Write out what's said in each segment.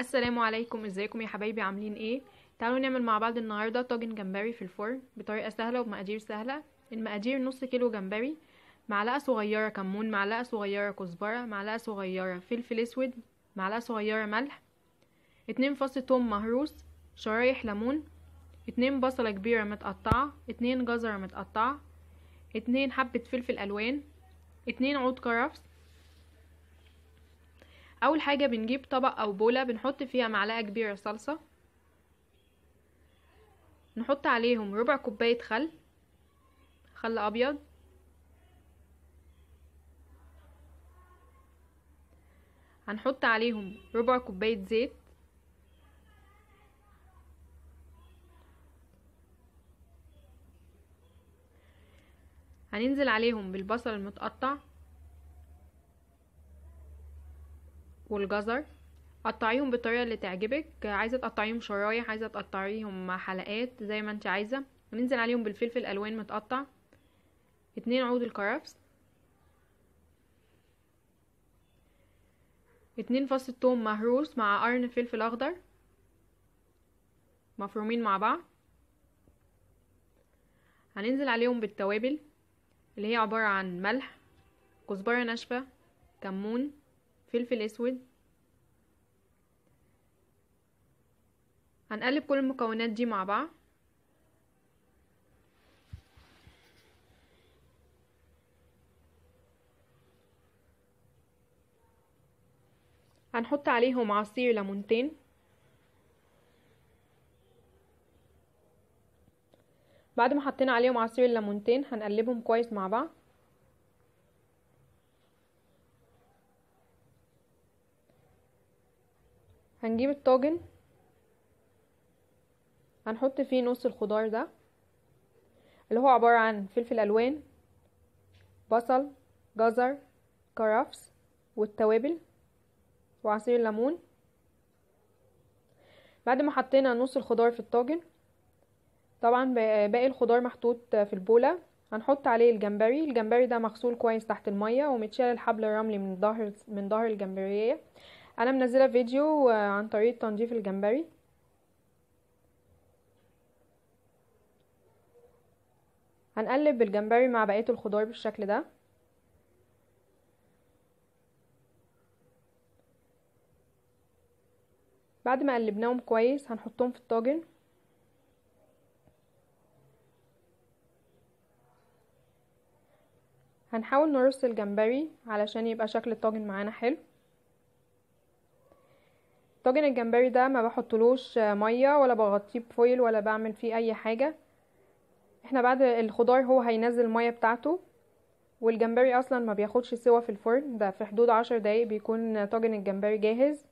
السلام عليكم، ازيكم يا حبايبي؟ عاملين ايه؟ تعالوا نعمل مع بعض النهارده طاجن جمبري في الفرن بطريقه سهله وبمقادير سهله. المقادير: نص كيلو جمبري، معلقه صغيره كمون، معلقه صغيره كزبره، معلقه صغيره فلفل اسود، معلقه صغيره ملح، 2 فص توم مهروس، شرايح ليمون، 2 بصله كبيره متقطعه، 2 جزره متقطعه، 2 حبه فلفل الوان، 2 عود كرفس. اول حاجه بنجيب طبق او بوله بنحط فيها معلقه كبيره صلصه، نحط عليهم ربع كوبايه خل ابيض، هنحط عليهم ربع كوبايه زيت، هننزل عليهم بالبصل المتقطع والجزر. قطعيهم بالطريقه اللي تعجبك، عايزه تقطعيهم شرايح، عايزه تقطعيهم حلقات، زي ما انت عايزه. هننزل عليهم بالفلفل الالوان متقطع، 2 عود الكرفس، 2 فص ثوم مهروس مع قرن فلفل اخضر مفرومين مع بعض. هننزل عليهم بالتوابل اللي هي عبارة عن ملح، كزبرة ناشفة، كمون، فلفل اسود. هنقلب كل المكونات دي مع بعض. هنحط عليهم عصير ليمونتين، بعد ما حطينا عليهم عصير الليمونتين هنقلبهم كويس مع بعض. هنجيب الطاجن هنحط فيه نص الخضار ده اللي هو عبارة عن فلفل الوان، بصل، جزر، كرفس، والتوابل وعصير الليمون. بعد ما حطينا نص الخضار في الطاجن، طبعا باقي الخضار محطوط في البولة، هنحط عليه الجمبري ده مغسول كويس تحت المية ومتشال الحبل الرملي من ظهر الجمبرية. انا منزله فيديو عن طريقه تنظيف الجمبري. هنقلب الجمبري مع بقيه الخضار بالشكل ده. بعد ما قلبناهم كويس هنحطهم في الطاجن. هنحاول نرص الجمبري علشان يبقى شكل الطاجن معانا حلو. طاجن الجمبري ده ما بحطلوش ميه ولا بغطيه بفويل ولا بعمل فيه اي حاجه. احنا بعد الخضار هو هينزل الميه بتاعته، والجمبري اصلا ما بياخدش سوا في الفرن، ده في حدود 10 دقايق بيكون طاجن الجمبري جاهز.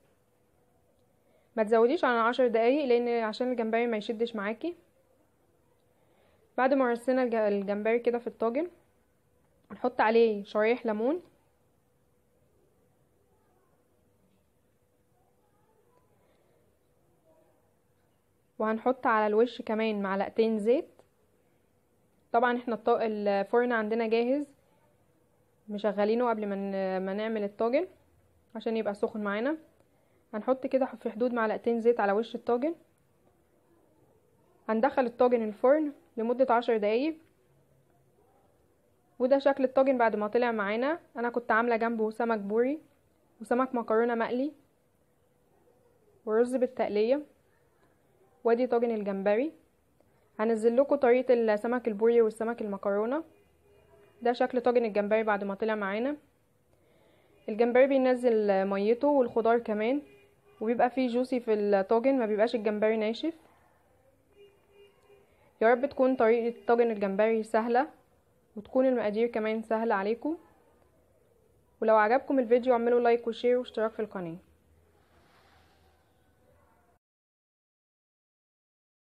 ما تزوديش عن 10 دقايق لان عشان الجمبري ما يشدش معاكي. بعد ما رصينا الجمبري كده في الطاجن هنحط عليه شرايح ليمون، وهنحط على الوش كمان معلقتين زيت. طبعا احنا الفرن عندنا جاهز، مشغلينه قبل ما نعمل الطاجن عشان يبقى سخن معانا. هنحط كده في حدود معلقتين زيت على وش الطاجن. هندخل الطاجن الفرن لمدة 10 دقايق. وده شكل الطاجن بعد ما طلع معانا. انا كنت عاملة جنبه سمك بوري وسمك مكرونة مقلي ورز بالتقلية. وادي طاجن الجمبري. هنزل لكم طريقة السمك البوري والسمك المكرونة. ده شكل طاجن الجمبري بعد ما طلع معانا. الجمبري بينزل ميته والخضار كمان، وبيبقى فيه جوسي في الطاجن، ما بيبقاش الجمبري ناشف. يا رب تكون طريقة طاجن الجمبري سهلة وتكون المقادير كمان سهلة عليكم. ولو عجبكم الفيديو اعملوا لايك وشير واشتراك في القناة.